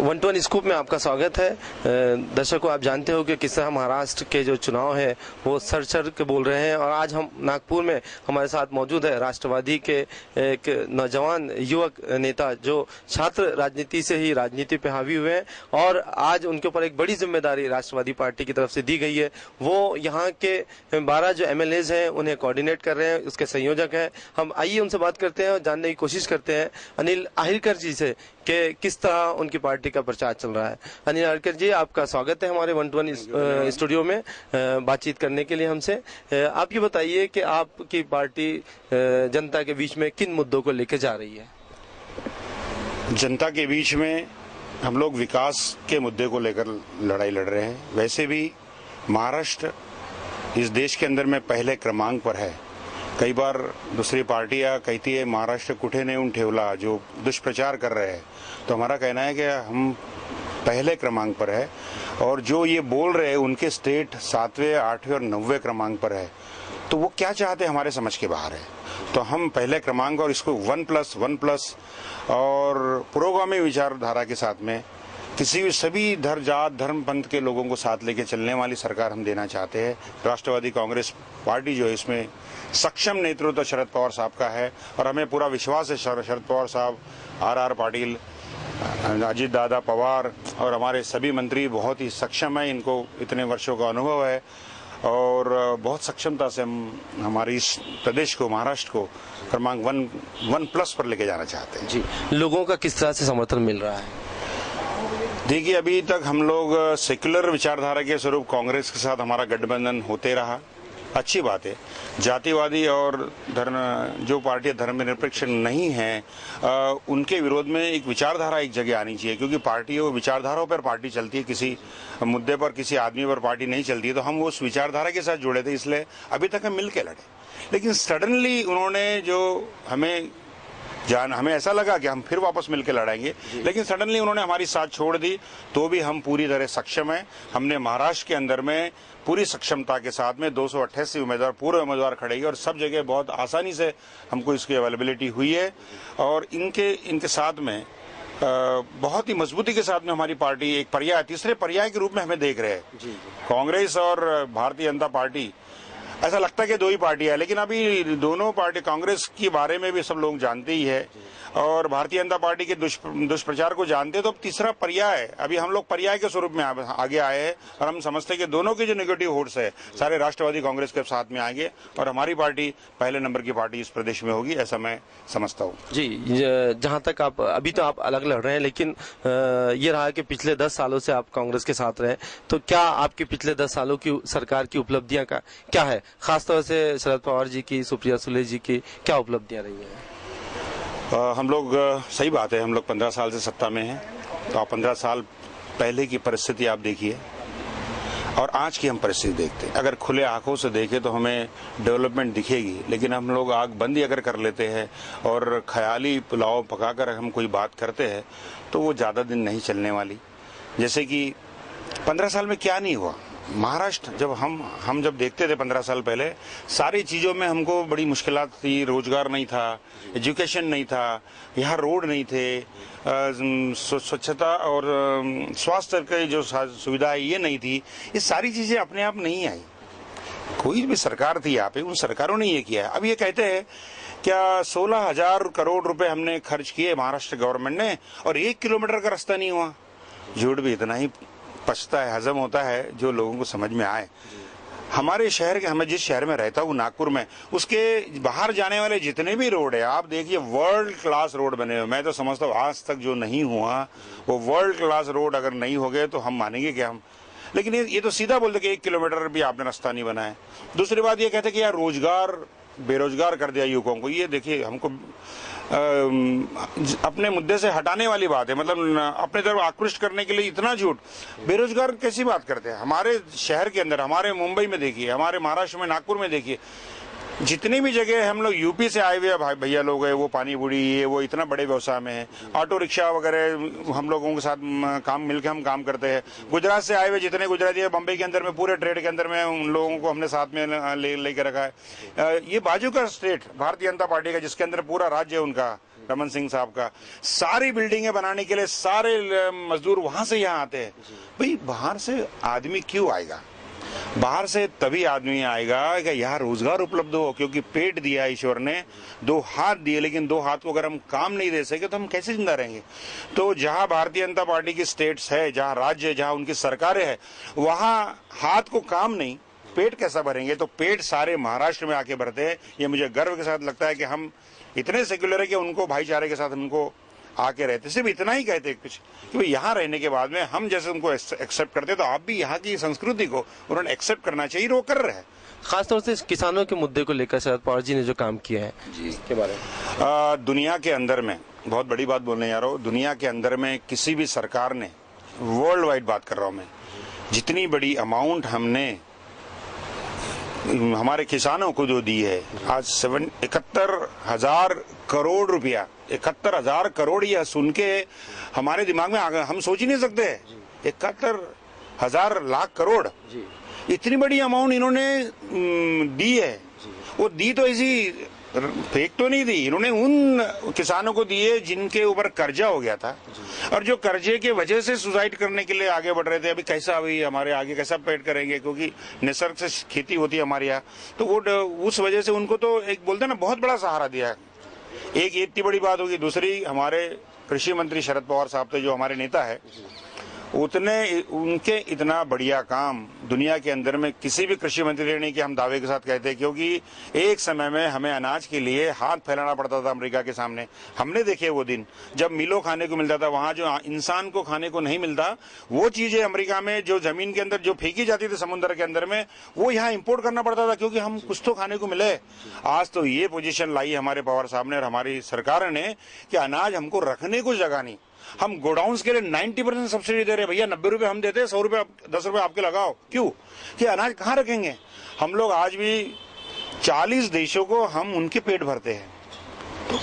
120 scoop में आपका स्वागत है। दर्शकों, आप जानते हो कि किस तरह महाराष्ट्र के जो चुनाव है वो सर के बोल रहे हैं और आज हम नागपुर में हमारे साथ मौजूद है राष्ट्रवादी के एक नौजवान युवक नेता जो छात्र राजनीति से ही राजनीति पे हावी हुए हैं और आज उनके ऊपर एक बड़ी जिम्मेदारी राष्ट्रवादी पार्टी की तरफ से दी गई है। वो यहाँ के 12 जो MLAs हैं उन्हें कोऑर्डिनेट कर रहे हैं, उसके संयोजक हैं। हम आइए उनसे बात करते हैं और जानने की कोशिश करते हैं अनिल आहिरकर जी से कि किस तरह उनकी पार्टी का प्रचार चल रहा है। अनिल आहिरकर जी, आपका स्वागत है हमारे 120 स्टूडियो में बातचीत करने के लिए हमसे। आप ये बताइए कि आपकी पार्टी जनता के बीच में किन मुद्दों को लेकर जा रही है? जनता के बीच में हम लोग विकास के मुद्दे को लेकर लड़ाई लड़ रहे हैं। वैसे भी महाराष्ट्र इस देश के अंदर में पहले क्रमांक पर है। कई बार दूसरी पार्टियां कहती है महाराष्ट्र कुठे नेऊन ठेवला, जो दुष्प्रचार कर रहे हैं, तो हमारा कहना है कि हम पहले क्रमांक पर है और जो ये बोल रहे हैं उनके स्टेट 7वें, 8वें और 9वें क्रमांक पर है। तो वो क्या चाहते हैं हमारे समझ के बाहर है। तो हम पहले क्रमांक और इसको 1+1+ और पुरोगामी विचारधारा के साथ में किसी भी सभी जात धर्म पंथ के लोगों को साथ लेके चलने वाली सरकार हम देना चाहते हैं। राष्ट्रवादी कांग्रेस पार्टी जो है इसमें सक्षम नेतृत्व शरद पवार साहब का है और हमें पूरा विश्वास है शरद पवार साहब, RR पाटिल, अजीत दादा पवार और हमारे सभी मंत्री बहुत ही सक्षम है। इनको इतने वर्षों का अनुभव है और बहुत सक्षमता से हम हमारे इस प्रदेश को, महाराष्ट्र को क्रमांक 1+ पर लेके जाना चाहते हैं। जी, लोगों का किस तरह से समर्थन मिल रहा है? देखिए, अभी तक हम लोग सेक्युलर विचारधारा के स्वरूप कांग्रेस के साथ हमारा गठबंधन होते रहा, अच्छी बात है। जातिवादी और जो पार्टियां धर्मनिरपेक्ष नहीं हैं उनके विरोध में एक विचारधारा एक जगह आनी चाहिए, क्योंकि पार्टियों विचारधाराओं पर पार्टी चलती है, किसी मुद्दे पर किसी आदमी पर पार्टी नहीं चलती है। तो हम उस विचारधारा के साथ जुड़े थे, इसलिए अभी तक हम मिल के लड़े। लेकिन सडनली उन्होंने जो हमें ऐसा लगा कि हम फिर वापस मिलकर लड़ाएंगे, लेकिन सडनली उन्होंने हमारी साथ छोड़ दी। तो भी हम पूरी तरह सक्षम हैं। हमने महाराष्ट्र के अंदर में पूरी सक्षमता के साथ में 288 उम्मीदवार, पूरे उम्मीदवार खड़े हैं और सब जगह बहुत आसानी से हमको इसकी अवेलेबिलिटी हुई है और इनके साथ में बहुत ही मजबूती के साथ में हमारी पार्टी एक पर्याय, तीसरे पर्याय के रूप में हमें देख रहे हैं। कांग्रेस और भारतीय जनता पार्टी, ऐसा लगता है कि दो ही पार्टियां है, लेकिन अभी दोनों पार्टी, कांग्रेस के बारे में भी सब लोग जानते ही है और भारतीय जनता पार्टी के दुष्प्रचार को जानते हैं। तो अब तीसरा पर्याय, अभी हम लोग पर्याय के स्वरूप में आगे आए हैं और हम समझते हैं कि दोनों के जो नेगेटिव वोट्स है सारे राष्ट्रवादी कांग्रेस के साथ में आएंगे और हमारी पार्टी पहले नंबर की पार्टी इस प्रदेश में होगी, ऐसा मैं समझता हूँ। जी, जहाँ तक आप अभी तो आप अलग लड़ रहे हैं, लेकिन ये रहा कि पिछले 10 सालों से आप कांग्रेस के साथ रहे, तो क्या आपकी पिछले 10 सालों की सरकार की उपलब्धियां क्या है? खासतौर से शरद पवार जी की, सुप्रिया सुले जी की क्या उपलब्धियां रही हैं? हम लोग, सही बात है, हम लोग 15 साल से सत्ता में हैं। तो आप 15 साल पहले की परिस्थिति आप देखिए और आज की हम परिस्थिति देखते हैं। अगर खुले आंखों से देखें तो हमें डेवलपमेंट दिखेगी, लेकिन हम लोग आंख बंद ही अगर कर लेते हैं और ख्याली पुलाव पकाकर हम कोई बात करते हैं तो वो ज़्यादा दिन नहीं चलने वाली। जैसे कि 15 साल में क्या नहीं हुआ। महाराष्ट्र जब हम जब देखते थे 15 साल पहले, सारी चीज़ों में हमको बड़ी मुश्किलात थी। रोजगार नहीं था, एजुकेशन नहीं था, यहाँ रोड नहीं थे, स्वच्छता और स्वास्थ्य की जो सुविधा है ये नहीं थी। ये सारी चीज़ें अपने आप नहीं आई। कोई भी सरकार थी यहाँ पे, उन सरकारों ने ये किया है। अब ये कहते हैं क्या 16,000 करोड़ रुपए हमने खर्च किए महाराष्ट्र गवर्नमेंट ने और 1 किलोमीटर का रास्ता नहीं हुआ। झूठ भी इतना ही पछता है, हजम होता है जो लोगों को समझ में आए। हमारे शहर के, मैं जिस शहर में रहता हूँ नागपुर में, उसके बाहर जाने वाले जितने भी रोड है आप देखिए, वर्ल्ड क्लास रोड बने हुए। मैं तो समझता हूँ आज तक जो नहीं हुआ वो वर्ल्ड क्लास रोड अगर नहीं हो गए तो हम मानेंगे क्या हम। लेकिन ये तो सीधा बोलते कि 1 किलोमीटर भी आपने रास्ता नहीं बनाया। दूसरी बात ये कहते कि यार रोजगार, बेरोजगार कर दिया युवकों को। ये देखिए, हमको अपने मुद्दे से हटाने वाली बात है, मतलब अपने तरफ आकृष्ट करने के लिए इतना झूठ। बेरोजगार कैसी बात करते हैं? हमारे शहर के अंदर, हमारे मुंबई में देखिए, हमारे महाराष्ट्र में नागपुर में देखिए, जितनी भी जगह हम लोग यूपी से आए हुए भाई भैया लोग हैं, वो पानी पूरी ये वो इतना बड़े व्यवसाय में है। ऑटो रिक्शा वगैरह हम लोगों के साथ मिलकर हम काम करते हैं। गुजरात से आए हुए जितने गुजराती है, बम्बई के अंदर में पूरे ट्रेड के अंदर में उन लोगों को हमने साथ में लेकर रखा है। ये बाजू का स्टेट भारतीय जनता पार्टी का, जिसके अंदर पूरा राज्य है उनका, रमन सिंह साहब का, सारी बिल्डिंगें बनाने के लिए सारे मजदूर वहां से यहाँ आते हैं। भाई बाहर से आदमी क्यों आएगा? बाहर से तभी आदमी आएगा कि यहाँ रोजगार उपलब्ध हो, क्योंकि पेट दिया ईश्वर ने, 2 हाथ दिए, लेकिन 2 हाथ को अगर हम काम नहीं दे सके तो हम कैसे जिंदा रहेंगे? तो जहाँ भारतीय जनता पार्टी की स्टेट्स है, जहाँ राज्य, जहाँ उनकी सरकारें हैं, वहाँ हाथ को काम नहीं, पेट कैसा भरेंगे? तो पेट सारे महाराष्ट्र में आके भरते हैं। ये मुझे गर्व के साथ लगता है कि हम इतने सेक्युलर है कि उनको भाईचारे के साथ उनको आके रहते। सिर्फ इतना ही कहते कुछ कि भाई यहाँ रहने के बाद में हम जैसे उनको एक्सेप्ट करते, तो आप भी यहाँ की संस्कृति को उन्होंने एक्सेप्ट करना चाहिए, वो कर रहे हैं। खासतौर से किसानों के मुद्दे को लेकर शरद पवार जी ने जो काम किया है जी के बारे में, दुनिया के अंदर में बहुत बड़ी बात बोलने जा रहा हूँ, दुनिया के अंदर में किसी भी सरकार ने, वर्ल्ड वाइड बात कर रहा हूँ मैं, जितनी बड़ी अमाउंट हमने हमारे किसानों को जो दी है, आज 71,000 करोड़ रुपया, 71,000 करोड़, यह सुन के हमारे दिमाग में आ गया, हम सोच ही नहीं सकते। 71,000 लाख करोड़, इतनी बड़ी अमाउंट इन्होंने दी है। वो दी तो ऐसी फेक तो नहीं दी, इन्होंने उन किसानों को दिए जिनके ऊपर कर्जा हो गया था और जो कर्जे के वजह से सुसाइड करने के लिए आगे बढ़ रहे थे। अभी कैसा, अभी हमारे आगे कैसा पेट करेंगे, क्योंकि निसर्ग से खेती होती है हमारे यहाँ, तो वो उस वजह से उनको तो एक बोलते हैं ना, बहुत बड़ा सहारा दिया है। एक ये इतनी बड़ी बात होगी। दूसरी, हमारे कृषि मंत्री शरद पवार साहब थे, जो हमारे नेता है, उनके इतना बढ़िया काम दुनिया के अंदर में किसी भी कृषि मंत्री ने नहीं किया, हम दावे के साथ कहते हैं। क्योंकि एक समय में हमें अनाज के लिए हाथ फैलाना पड़ता था अमेरिका के सामने। हमने देखे वो दिन जब मिलो खाने को मिलता था, वहां जो इंसान को खाने को नहीं मिलता, वो चीजें अमेरिका में जो जमीन के अंदर जो फेंकी जाती थी समुद्र के अंदर में, वो यहाँ इंपोर्ट करना पड़ता था, क्योंकि हम कुछ तो खाने को मिले। आज तो ये पोजीशन लाई हमारे पवार साहब ने और हमारी सरकार ने कि अनाज हमको रखने को जगह नहीं। हम गोडाउन्स के लिए 90% सब्सिडी दे रहे हैं। भैया 90 रुपए हम देते हैं, 100 रुपए 10 रुपए आपके लगाओ। क्यों? कि अनाज कहाँ रखेंगे हम लोग? आज भी 40 देशों को हम उनके पेट भरते हैं, तो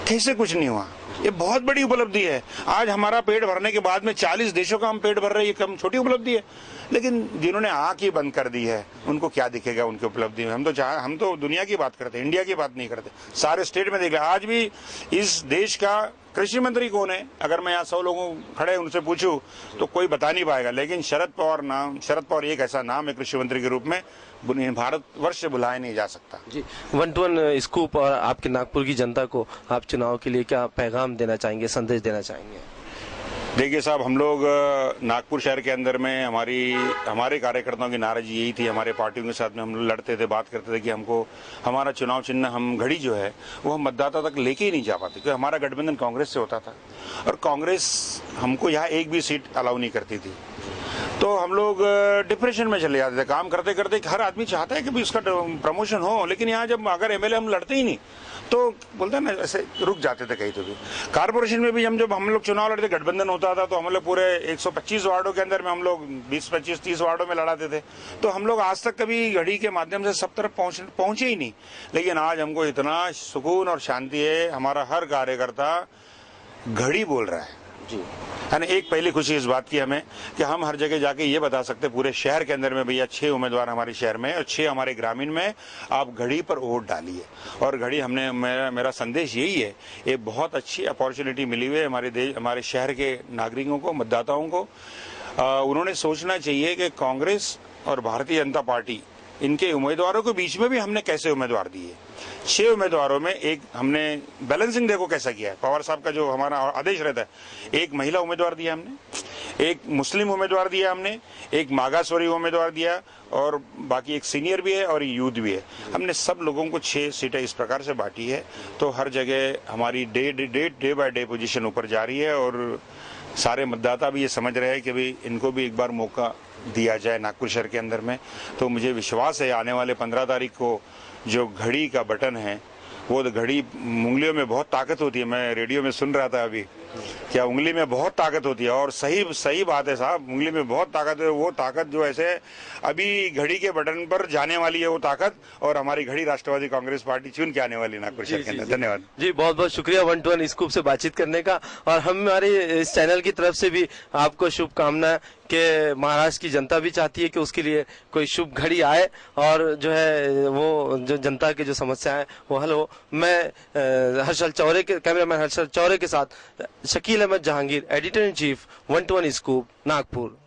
कैसे कुछ नहीं हुआ? ये बहुत बड़ी उपलब्धि है। आज हमारा पेट भरने के बाद में 40 देशों का हम पेट भर रहे हैं, ये कम छोटी उपलब्धि है। लेकिन जिन्होंने आंख ही बंद कर दी है, उनको क्या दिखेगा उनकी उपलब्धि में? हम तो दुनिया की बात करते हैं, इंडिया की बात नहीं करते। सारे स्टेट में देख रहे, आज भी इस देश का कृषि मंत्री कौन है? अगर मैं यहाँ 100 लोगों खड़े उनसे पूछूं तो कोई बता नहीं पाएगा। लेकिन शरद पवार एक ऐसा नाम है कृषि मंत्री के रूप में, भारतवर्ष से बुलाया नहीं जा सकता। जी, 1 to 1 स्कूप और आपके नागपुर की जनता को आप चुनाव के लिए क्या पैगाम देना चाहेंगे, संदेश देना चाहेंगे? देखिए साहब, हम लोग नागपुर शहर के अंदर में हमारे कार्यकर्ताओं की नाराजगी यही थी। हमारे पार्टियों के साथ में हम लोग लड़ते थे, बात करते थे कि हमको हमारा चुनाव चिन्ह, हम घड़ी जो है वो हम मतदाता तक लेके ही नहीं जा पाते, क्योंकि हमारा गठबंधन कांग्रेस से होता था और कांग्रेस हमको यहाँ एक भी सीट अलाउ नहीं करती थी। तो हम लोग डिप्रेशन में चले जाते थे काम करते करते। हर आदमी चाहता है कि भी उसका प्रमोशन हो, लेकिन यहाँ जब अगर एमएलए हम लड़ते ही नहीं तो बोलते हैं ना, ऐसे रुक जाते थे कहीं। तो भी कारपोरेशन में भी जब हम लोग चुनाव लड़ते, गठबंधन होता था, तो हम लोग पूरे 125 वार्डों के अंदर में हम लोग 20, 25, 30 वार्डों में लड़ाते थे। तो हम लोग आज तक कभी घड़ी के माध्यम से सब तरफ पहुंचे ही नहीं। लेकिन आज हमको इतना सुकून और शांति है, हमारा हर कार्यकर्ता घड़ी बोल रहा है जी। यानी एक पहली खुशी इस बात की हमें कि हम हर जगह जाके ये बता सकते पूरे शहर के अंदर में, भैया 6 उम्मीदवार हमारे शहर में और 6 हमारे ग्रामीण में, आप घड़ी पर वोट डालिए। और घड़ी हमने, मेरा संदेश यही है, एक बहुत अच्छी अपॉर्चुनिटी मिली हुई है हमारे शहर के नागरिकों को, मतदाताओं को। उन्होंने सोचना चाहिए कि कांग्रेस और भारतीय जनता पार्टी, इनके उम्मीदवारों के बीच में भी हमने कैसे उम्मीदवार दिए। 6 उम्मीदवारों में एक हमने बैलेंसिंग देखो कैसा किया है। पवार साहब का जो हमारा आदेश रहता है, एक महिला उम्मीदवार दिया हमने, एक मुस्लिम उम्मीदवार दिया हमने, एक मागासवरी उम्मीदवार दिया और बाकी एक सीनियर भी है और यूथ भी है। हमने सब लोगों को 6 सीटें इस प्रकार से बांटी है। तो हर जगह हमारी डे बाय डे पोजीशन ऊपर जा रही है और सारे मतदाता भी ये समझ रहे हैं कि भाई इनको भी एक बार मौका दिया जाए नागपुर शहर के अंदर में। तो मुझे विश्वास है आने वाले 15 तारीख को जो घड़ी का बटन है, वो घड़ी उंगलियों में बहुत ताकत होती है। मैं रेडियो में सुन रहा था अभी क्या उंगली में बहुत ताकत होती है, और सही सही बात है साहब, उंगली में बहुत ताकत है। वो ताकत जो ऐसे अभी घड़ी के बटन पर जाने वाली है वो ताकत, और हमारी घड़ी राष्ट्रवादी कांग्रेस पार्टी चुन के आने वाली है नागपुर शहर के अंदर। धन्यवाद जी, बहुत बहुत शुक्रिया 1 to 1 स्कूप से बातचीत करने का। और हमारे इस चैनल की तरफ से भी आपको शुभकामनाएं कि महाराष्ट्र की जनता भी चाहती है कि उसके लिए कोई शुभ घड़ी आए और जो है वो जो जनता की जो समस्या है वो हल हो। मैं हर्षल चौरे के कैमरामैन हर्षल चौरे के साथ Shakeel Ahmed Jahangir, editor in chief 1 to 1 scoop, Nagpur.